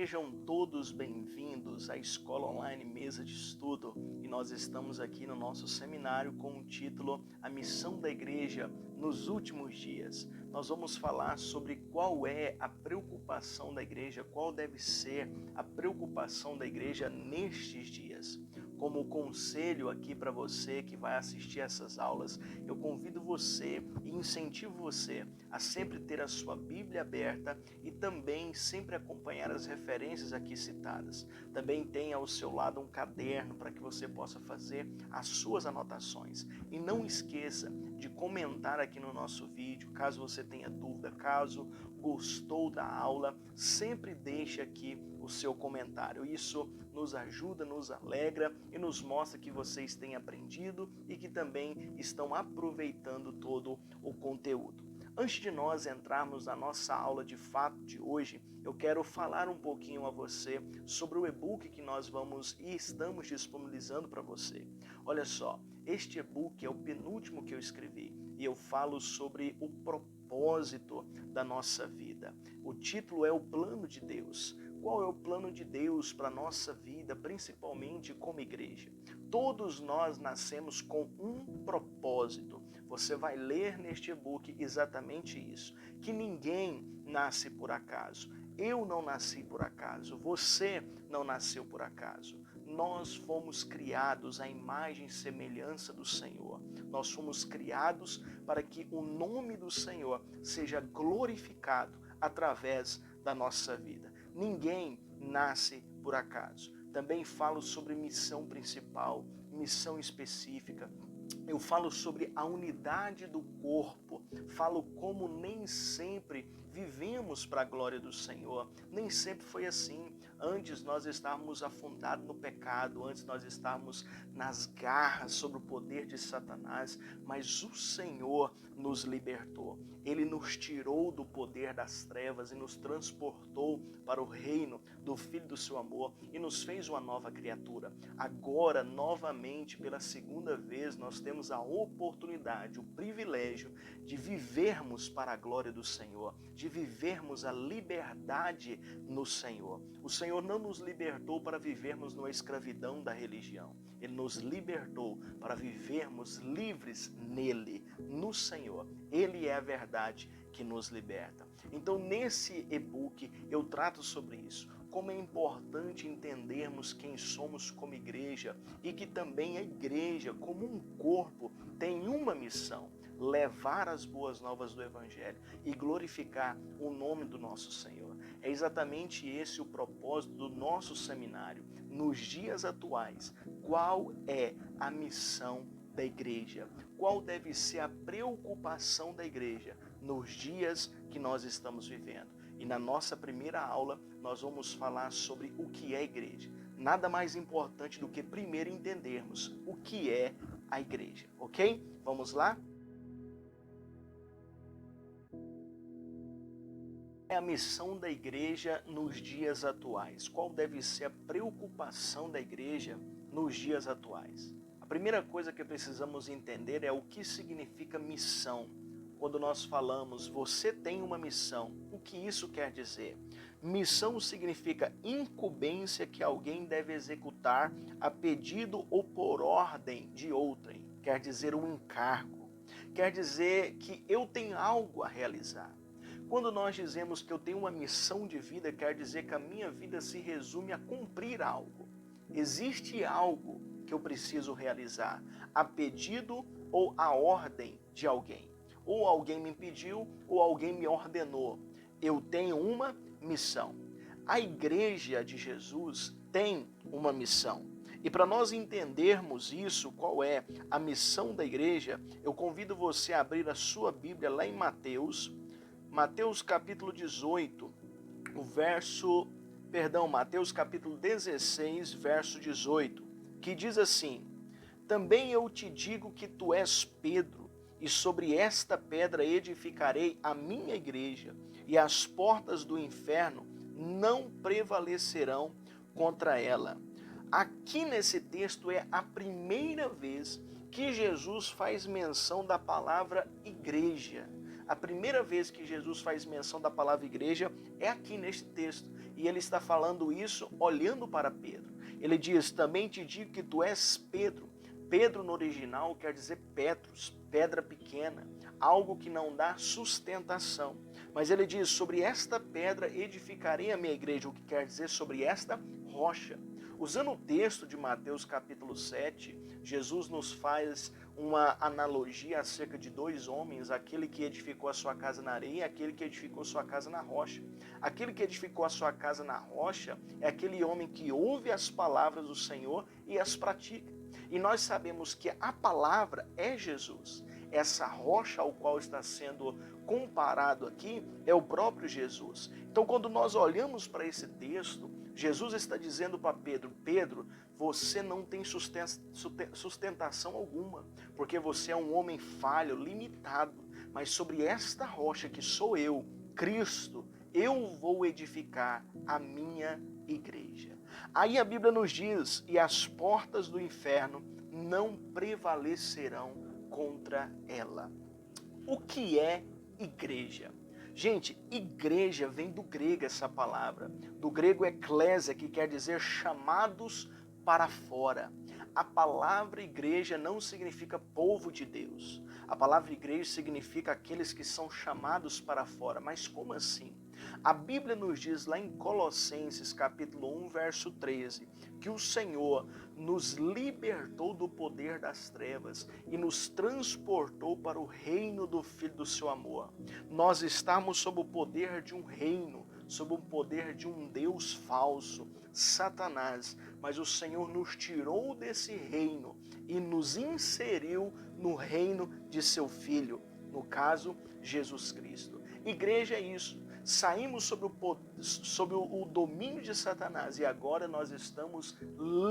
Sejam todos bem-vindos à Escola Online Mesa de Estudo e nós estamos aqui no nosso seminário com o título A Missão da Igreja nos Últimos Dias. Nós vamos falar sobre qual é a preocupação da igreja, qual deve ser a preocupação da igreja nestes dias. Como conselho aqui para você que vai assistir essas aulas, eu convido você e incentivo você a sempre ter a sua Bíblia aberta e também sempre acompanhar as referências aqui citadas. Também tenha ao seu lado um caderno para que você possa fazer as suas anotações. E não esqueça de comentar aqui no nosso vídeo, caso você tenha dúvida, caso gostou da aula, sempre deixe aqui o seu comentário. Isso nos ajuda, nos alegra e nos mostra que vocês têm aprendido e que também estão aproveitando todo o conteúdo. Antes de nós entrarmos na nossa aula de fato de hoje, eu quero falar um pouquinho a você sobre o e-book que nós vamos e estamos disponibilizando para você. Olha só, este e-book é o penúltimo que eu escrevi e eu falo sobre o propósito da nossa vida. O título é O Plano de Deus. Qual é o plano de Deus para a nossa vida, principalmente como igreja? Todos nós nascemos com um propósito. Você vai ler neste e-book exatamente isso, que ninguém nasce por acaso. Eu não nasci por acaso, você não nasceu por acaso. Nós fomos criados à imagem e semelhança do Senhor. Nós fomos criados para que o nome do Senhor seja glorificado através da nossa vida. Ninguém nasce por acaso. Também falo sobre missão principal, missão específica. Eu falo sobre a unidade do corpo, falo como nem sempre vivemos para a glória do Senhor, nem sempre foi assim. Antes nós estávamos afundados no pecado, antes nós estávamos nas garras sobre o poder de Satanás, mas o Senhor nos libertou. Ele nos tirou do poder das trevas e nos transportou para o reino do Filho do seu amor e nos fez uma nova criatura. Agora, novamente, pela segunda vez, nós temos a oportunidade, o privilégio de vivermos para a glória do Senhor, de vivermos a liberdade no Senhor. O Senhor não nos libertou para vivermos numa escravidão da religião. Ele nos libertou para vivermos livres nele, no Senhor. Ele é a verdade que nos liberta. Então, nesse e-book, eu trato sobre isso. Como é importante entendermos quem somos como igreja e que também a igreja, como um corpo, tem uma missão: levar as boas novas do Evangelho e glorificar o nome do nosso Senhor. É exatamente esse o propósito do nosso seminário. Nos dias atuais, qual é a missão da igreja? Qual deve ser a preocupação da igreja nos dias que nós estamos vivendo? E na nossa primeira aula, nós vamos falar sobre o que é igreja. Nada mais importante do que primeiro entendermos o que é a igreja, ok? Vamos lá? É a missão da igreja nos dias atuais. Qual deve ser a preocupação da igreja nos dias atuais? A primeira coisa que precisamos entender é o que significa missão. Quando nós falamos, você tem uma missão, o que isso quer dizer? Missão significa incumbência que alguém deve executar a pedido ou por ordem de outrem. Quer dizer um encargo. Quer dizer que eu tenho algo a realizar. Quando nós dizemos que eu tenho uma missão de vida, quer dizer que a minha vida se resume a cumprir algo. Existe algo que eu preciso realizar, a pedido ou a ordem de alguém. Ou alguém me pediu, ou alguém me ordenou. Eu tenho uma missão. A igreja de Jesus tem uma missão. E para nós entendermos isso, qual é a missão da igreja, eu convido você a abrir a sua Bíblia lá em Mateus capítulo 18, Mateus capítulo 16, verso 18, que diz assim: Também eu te digo que tu és Pedro, e sobre esta pedra edificarei a minha igreja, e as portas do inferno não prevalecerão contra ela. Aqui nesse texto é a primeira vez que Jesus faz menção da palavra igreja. A primeira vez que Jesus faz menção da palavra igreja é aqui neste texto. e ele está falando isso olhando para Pedro. Ele diz, também te digo que tu és Pedro. Pedro no original quer dizer Petros, pedra pequena, algo que não dá sustentação. Mas ele diz, sobre esta pedra edificarei a minha igreja, o que quer dizer sobre esta rocha. Usando o texto de Mateus capítulo 7, Jesus nos faz uma analogia acerca de dois homens, aquele que edificou a sua casa na areia e aquele que edificou a sua casa na rocha. Aquele que edificou a sua casa na rocha é aquele homem que ouve as palavras do Senhor e as pratica. E nós sabemos que a palavra é Jesus. Essa rocha ao qual está sendo comparado aqui é o próprio Jesus. Então, quando nós olhamos para esse texto, Jesus está dizendo para Pedro, Pedro, você não tem sustentação alguma, porque você é um homem falho, limitado, mas sobre esta rocha que sou eu, Cristo, eu vou edificar a minha igreja. Aí a Bíblia nos diz, e as portas do inferno não prevalecerão contra ela. O que é igreja? Gente, igreja vem do grego essa palavra, do grego eklésia, que quer dizer chamados para fora. A palavra igreja não significa povo de Deus. A palavra igreja significa aqueles que são chamados para fora. Mas como assim? A Bíblia nos diz lá em Colossenses capítulo 1, verso 13, que o Senhor nos libertou do poder das trevas e nos transportou para o reino do Filho do seu amor. Nós estamos sob o poder de um reino, sob o poder de um Deus falso, Satanás, mas o Senhor nos tirou desse reino e nos inseriu no reino de seu Filho, no caso, Jesus Cristo. Igreja é isso. Saímos sob o domínio de Satanás e agora nós estamos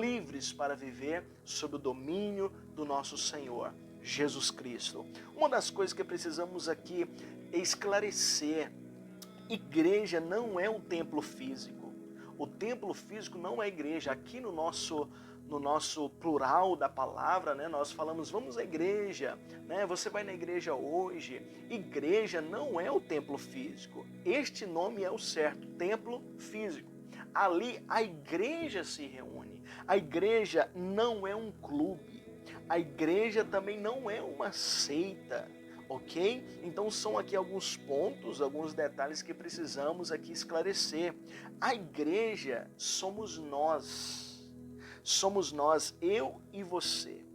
livres para viver sob o domínio do nosso Senhor, Jesus Cristo. Uma das coisas que precisamos aqui esclarecer, igreja não é um templo físico. O templo físico não é igreja. Aqui no nosso plural da palavra, né, nós falamos, vamos à igreja, né, você vai na igreja hoje. Igreja não é o templo físico. Este nome é o certo, templo físico. Ali a igreja se reúne. A igreja não é um clube. A igreja também não é uma seita. Ok? Então são aqui alguns pontos, alguns detalhes que precisamos aqui esclarecer. A igreja somos nós. Somos nós, eu e você.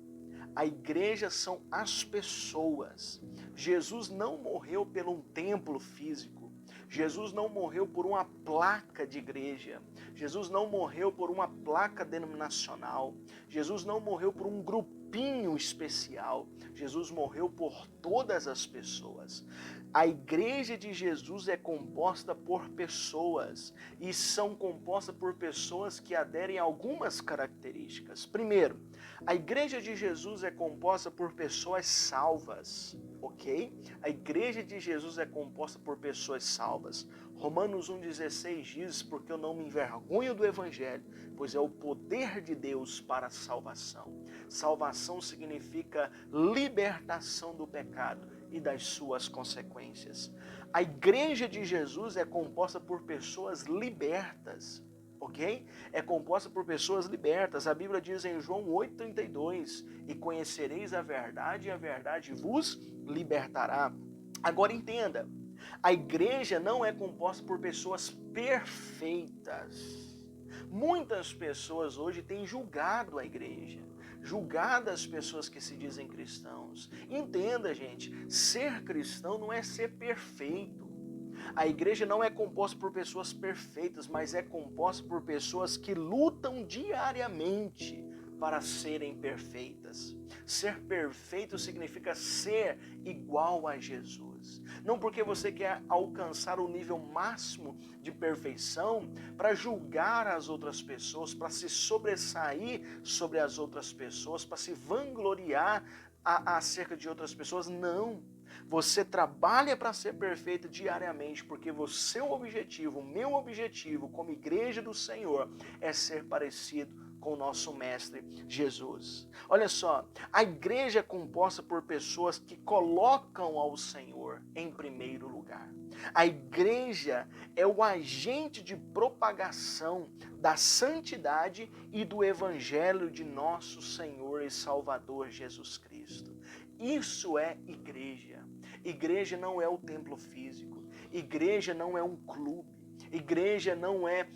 A igreja são as pessoas. Jesus não morreu por um templo físico. Jesus não morreu por uma placa de igreja. Jesus não morreu por uma placa denominacional. Jesus não morreu por um grupinho especial. Jesus morreu por todas as pessoas. A igreja de Jesus é composta por pessoas e são compostas por pessoas que aderem a algumas características. Primeiro, a igreja de Jesus é composta por pessoas salvas, ok? A igreja de Jesus é composta por pessoas salvas. Romanos 1,16 diz, porque eu não me envergonho do evangelho, pois é o poder de Deus para a salvação. Salvação significa libertação do pecado e das suas consequências. A igreja de Jesus é composta por pessoas libertas, ok? É composta por pessoas libertas. A Bíblia diz em João 8,32, e conhecereis a verdade e a verdade vos libertará. Agora entenda, a igreja não é composta por pessoas perfeitas. Muitas pessoas hoje têm julgado a igreja, julgado as pessoas que se dizem cristãos. Entenda, gente, ser cristão não é ser perfeito. A igreja não é composta por pessoas perfeitas, mas é composta por pessoas que lutam diariamente para serem perfeitas. Ser perfeito significa ser igual a Jesus. Não porque você quer alcançar o nível máximo de perfeição para julgar as outras pessoas, para se sobressair sobre as outras pessoas, para se vangloriar acerca de outras pessoas. Não. Você trabalha para ser perfeito diariamente, porque o seu objetivo, o meu objetivo como igreja do Senhor é ser parecido com o nosso Mestre Jesus. Olha só, a igreja é composta por pessoas que colocam ao Senhor em primeiro lugar. A igreja é o agente de propagação da santidade e do evangelho de nosso Senhor e Salvador Jesus Cristo. Isso é igreja. Igreja não é o templo físico. Igreja não é um clube. Igreja não é,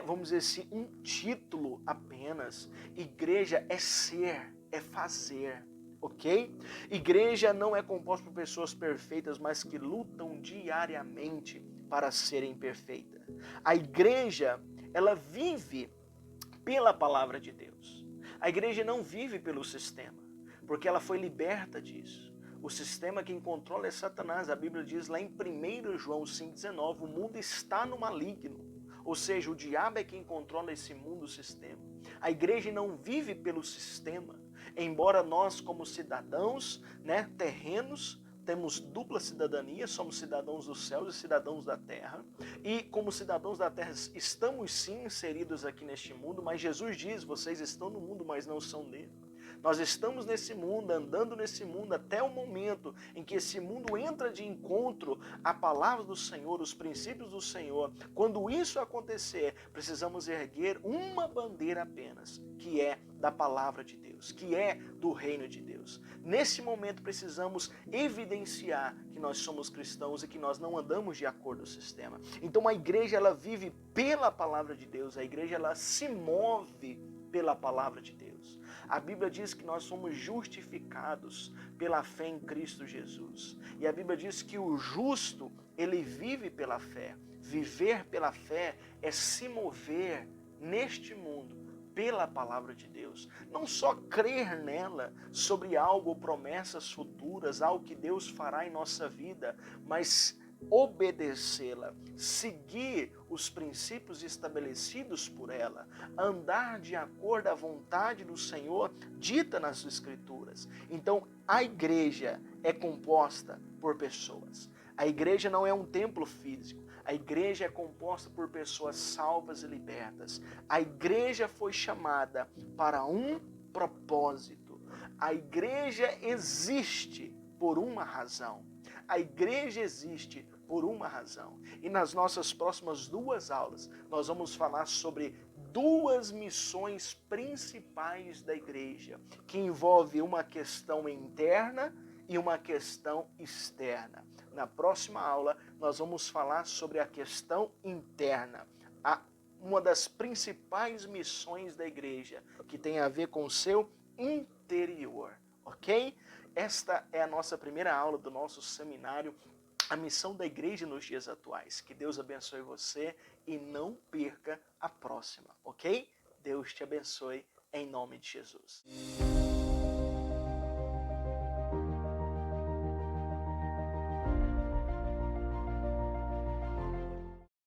vamos dizer assim, um título apenas. Igreja é ser, é fazer, ok? Igreja não é composta por pessoas perfeitas, mas que lutam diariamente para serem perfeitas. A igreja, ela vive pela palavra de Deus. A igreja não vive pelo sistema, porque ela foi liberta disso. O sistema quem controla é Satanás. A Bíblia diz lá em 1 João 5,19, o mundo está no maligno. Ou seja, o diabo é quem controla esse mundo, o sistema. A igreja não vive pelo sistema, embora nós como cidadãos, terrenos, temos dupla cidadania, somos cidadãos dos céus e cidadãos da terra. E como cidadãos da terra estamos sim inseridos aqui neste mundo, mas Jesus diz, vocês estão no mundo, mas não são dele. Nós estamos nesse mundo, andando nesse mundo, até o momento em que esse mundo entra de encontro à palavra do Senhor, os princípios do Senhor. Quando isso acontecer, precisamos erguer uma bandeira apenas, que é da palavra de Deus, que é do reino de Deus. Nesse momento precisamos evidenciar que nós somos cristãos e que nós não andamos de acordo com o sistema. Então a igreja ela vive pela palavra de Deus, a igreja ela se move pela palavra de Deus. A Bíblia diz que nós somos justificados pela fé em Cristo Jesus. E a Bíblia diz que o justo, ele vive pela fé. Viver pela fé é se mover neste mundo pela palavra de Deus. Não só crer nela sobre algo, promessas futuras, algo que Deus fará em nossa vida, mas obedecê-la, seguir os princípios estabelecidos por ela, andar de acordo à vontade do Senhor dita nas Escrituras. Então, a igreja é composta por pessoas. A igreja não é um templo físico. A igreja é composta por pessoas salvas e libertas. A igreja foi chamada para um propósito. A igreja existe por uma razão. A igreja existe por uma razão. E nas nossas próximas 2 aulas, nós vamos falar sobre 2 missões principais da igreja, que envolve uma questão interna e uma questão externa. Na próxima aula, nós vamos falar sobre a questão interna, uma das principais missões da igreja, que tem a ver com o seu interior, ok? Esta é a nossa primeira aula do nosso seminário, a missão da igreja nos dias atuais. Que Deus abençoe você e não perca a próxima, ok? Deus te abençoe em nome de Jesus.